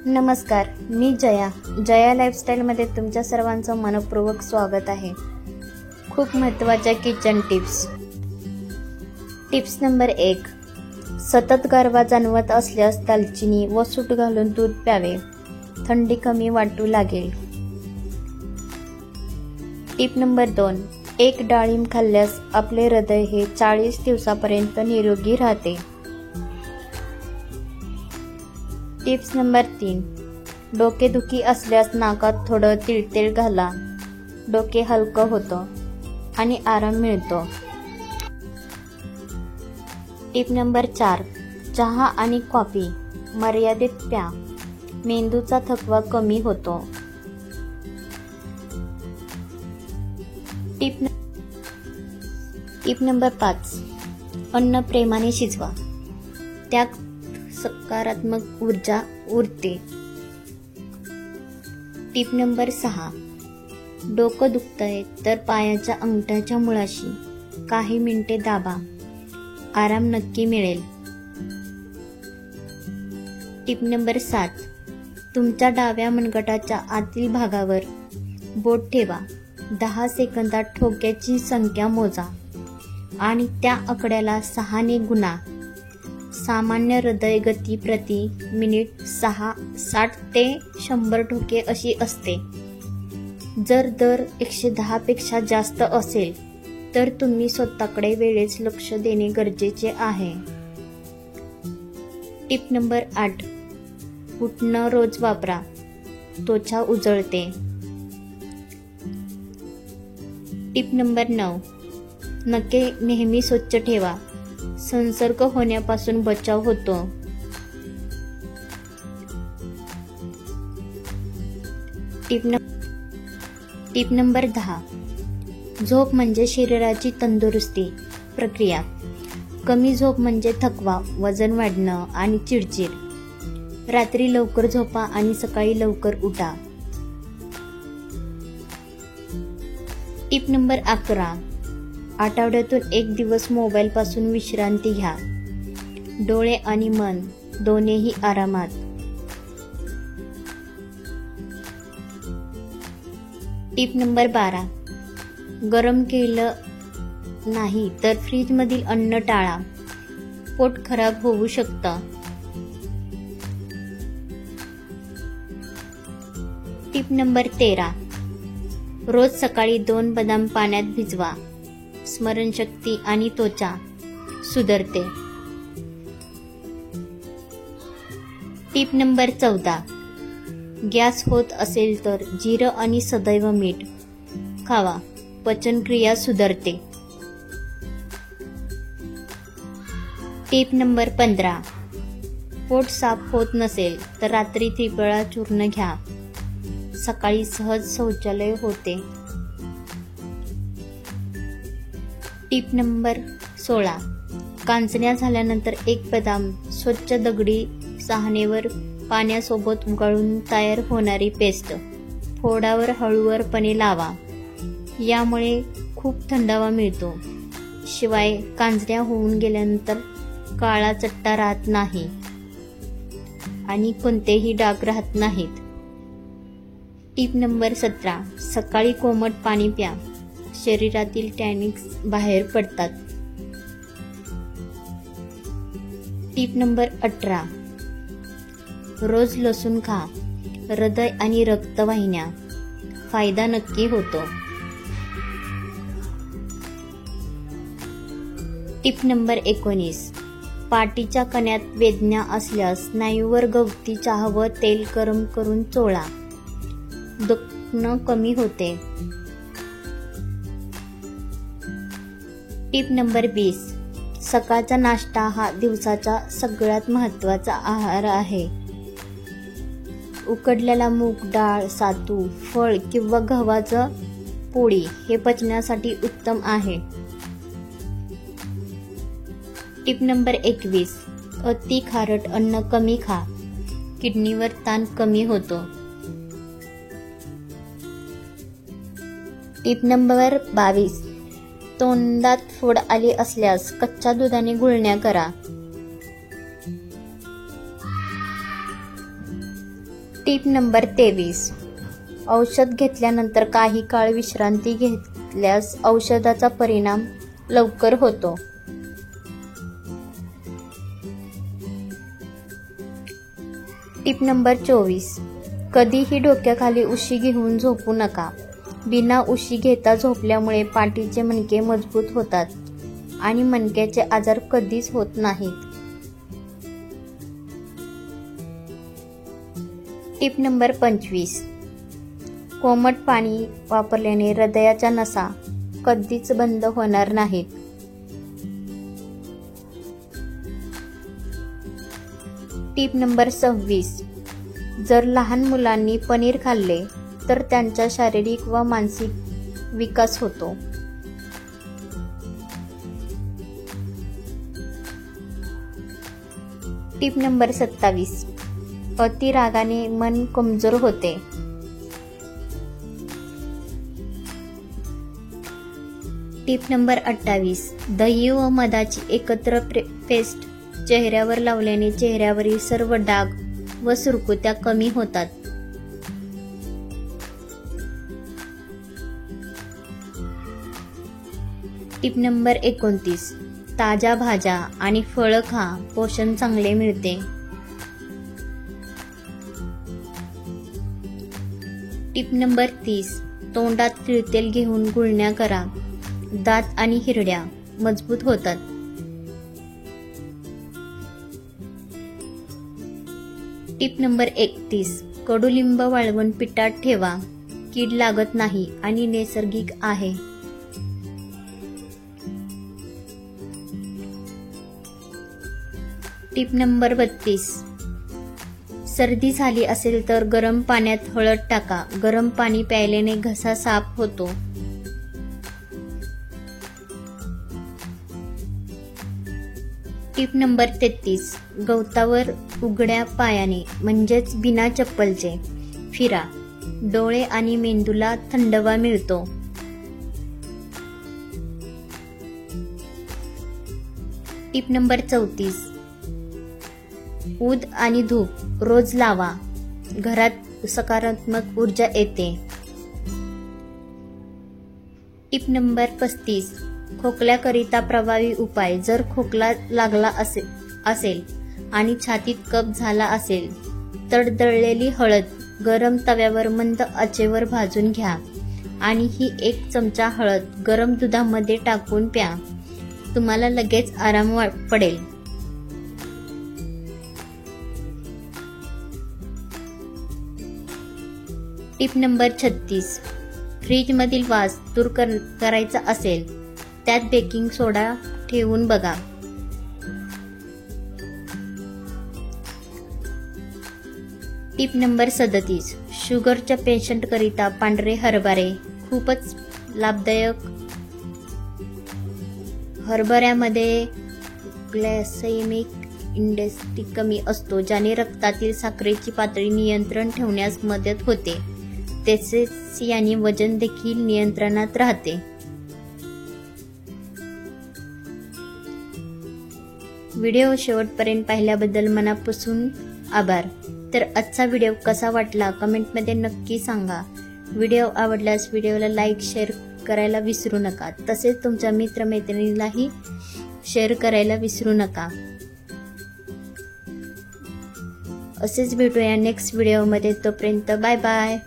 नमस्कार, मी जया लाईफस्टाईलमध्ये तुमच्या सर्वांचं मनपूर्वक स्वागत आहे. खूप महत्त्वाच्या किचन टिप्स. Tips number 1. सतत गारवा जाणवत असल्यास दालचिनी व सूट घालून दूध प्यावे, थंडी कमी वाटू लागेल. Tip number 2. एक डाळिंब खाल्ल्यास आपले हृदय हे 40 दिवसापर्यंत निरोगी राहते. Tips number 3. डोकेदुखी असल्यास नाकात थोडं तिळतेल घाला, डोके हलकं होतं आणि आराम मिळतो. Tip number 4. चहा आणि कॉफी मर्यादित प्या, मेंदूचा थकवा कमी होतो. Tip number 5. अन्न प्रेमाने शिजवा, त्यात सकारात्मक ऊर्जा उरते. Tip number 6. डोकं दुखतंय तर पायाच्या अंगठ्याच्या मुळाशी काही मिनिटे दाबा, आराम नक्की मिळेल. Tip number 7. तुमच्या डाव्या मनगटाच्या आतील भागावर बोट ठेवा, 10 सेकंदात ठोक्याची संख्या मोजा आणि त्या आकड्याला 6 ने गुणा. सामान्य हृदय गती प्रति मिनिट 60 ते 100 ठोके अशी असते. जर दर 110 पेक्षा जास्त असेल तर तुम्ही स्वतःकडे वेळेच लक्ष देणे गरजेचे आहे. Tip number 8. उटणं रोज वापरा, त्वचा उजळते. Tip number 9. नखे नेहमी स्वच्छ ठेवा, संसर्ग होण्यापासून बचाव होतो. Tip number 10. झोप म्हणजे शरीराची तंदुरुस्ती प्रक्रिया. कमी झोप म्हणजे थकवा, वजन वाढणं आणि चिडचिड. रात्री लवकर झोपा आणि सकाळी लवकर उठा. Tip number 11. आठवड्यातून 1 दिवस मोबाईल पासून विश्रांती घ्या, डोळे आणि मन दोन्हीही आरामात. Tip number 12. गरम केलं नाही तर फ्रीज मधील अन्न टाळा, पोट खराब होऊ शकतं. Tip number 13. रोज सकाळी 2 बदाम पाण्यात भिजवा, स्मरणशक्ती आणि त्वचा सुधारते. Tip number 14. गॅस होत असेल तर जिरं आणि सदैव मीठ खावा, पचनक्रिया सुधारते. Tip number 15. पोट साफ होत नसेल तर रात्री त्रिफळा चूर्ण घ्या, सकाळी सहज शौचालय होते. Tip number 16. कांचण्या झाल्यानंतर 1 बदाम स्वच्छ दगडी साहनेवर पाण्यासोबत उगाळून तयार होणारी पेस्ट फोडावर हळूवारपणे लावा, यामुळे खूप थंडावा मिळतो. शिवाय कांचण्या होऊन गेल्यानंतर काळा चट्टा राहत नाही आणि कोणतेही डाग राहत नाहीत. Tip number 17. सकाळी कोमट पाणी प्या, शरीरातील टॅनिक्स बाहेर पडतात. Tip number 18. रोज लसूण खा, हृदय आणि रक्तवाहिन्या फायदा नक्की होतो. Tip number 19. पाठीच्या कण्यात वेदना असल्यास स्नायूवर गवती चहा व तेल गरम करून चोळा, दुखणं कमी होते. Tip number 20. सकाळचा नाश्ता हा दिवसाचा सगळ्यात महत्त्वाचा आहार आहे. उकडलेला मूग डाळ, सातू, फळ किंवा गव्हाचं पोळी हे पचनासाठी उत्तम आहे. Tip number 21. अति खारट अन्न कमी खा, किडनीवर ताण कमी होतो. Tip number 22. तोंडात फोड आली असल्यास कच्च्या दुधाने गुळण्या करा. Tip number 23. औषध घेतल्यानंतर काही काळ विश्रांती घेतल्यास औषधाचा परिणाम लवकर होतो. Tip number 24. कधीही डोक्याखाली उशी घेऊन झोपू नका. बिना उशी घेता झोपल्यामुळे पाठीचे मणके मजबूत होतात आणि मणक्याचे आजार कधीच होत नाहीत. Tip number 25. कोमट पाणी वापरल्याने हृदयाच्या नसा कधीच बंद होणार नाहीत. Tip number 26. जर लहान मुलांनी पनीर खाल्ले तर त्यांचा शारीरिक व मानसिक विकास होतो. Tip number 27. अति रागाने मन कमजोर होते. Tip number 28. दही व मधाची एकत्र पेस्ट चेहऱ्यावर लावल्याने चेहऱ्यावरील सर्व डाग व सुरकुत्या कमी होतात. Tip number 29. ताज्या भाज्या आणि फळं खा, पोषण चांगले मिळते. Tip number 30. तोंडात तिळतेल घेऊन गुळण्या करा, दात आणि हिरड्या मजबूत होतात. Tip number 31. कडुलिंब वाळवून पिठात ठेवा, कीड लागत नाही आणि नैसर्गिक आहे. Tip number 32. सर्दी झाली असेल तर गरम पाण्यात हळद टाका. गरम पाणी प्यायल्याने घसा साफ होतो. Tip number 33. गवतावर उघड्या पायाने म्हणजेच बिना चप्पलचे फिरा. डोळे आणि मेंदूला थंडावा मिळतो. Tip number 34. ऊद आणि धूप रोज लावा. घरात सकारात्मक ऊर्जा येते. Tip number 35. खोकल्याकरिता प्रभावी उपाय. जर खोकला लागला असेल आणि छातीत कफ झाला असेल तर दळलेली हळद गरम तव्यावर मंद आचेवर भाजून घ्या आणि ही 1 चमचा हळद गरम दुधामध्ये टाकून प्या. तुम्हाला लगेच आराम पडेल. Tip number 36. फ्रीजमधील वास दूर करायचा असेल त्यात बेकिंग सोडा ठेवून बघा. Tip number 37. शुगरच्या पेशंटकरिता पांढरे हरभरे खूपच लाभदायक. हरभऱ्यामध्ये ग्लायसेमिक इंडेक्स कमी असतो, ज्याने रक्तातील साखरेची पातळी नियंत्रण ठेवण्यास मदत होते. तसेच याने वजन देखील नियंत्रणात राहते. व्हिडिओ शेवटपर्यंत पाहिल्याबद्दल मनापासून आभार. तर आजचा व्हिडिओ कसा वाटला कमेंटमध्ये नक्की सांगा. व्हिडिओ आवडल्यास व्हिडिओला लाईक शेअर करायला विसरू नका. तसेच तुमच्या मित्रमैत्रिणीलाही शेअर करायला विसरू नका. असेच भेटूया नेक्स्ट व्हिडिओमध्ये. तोपर्यंत बाय बाय.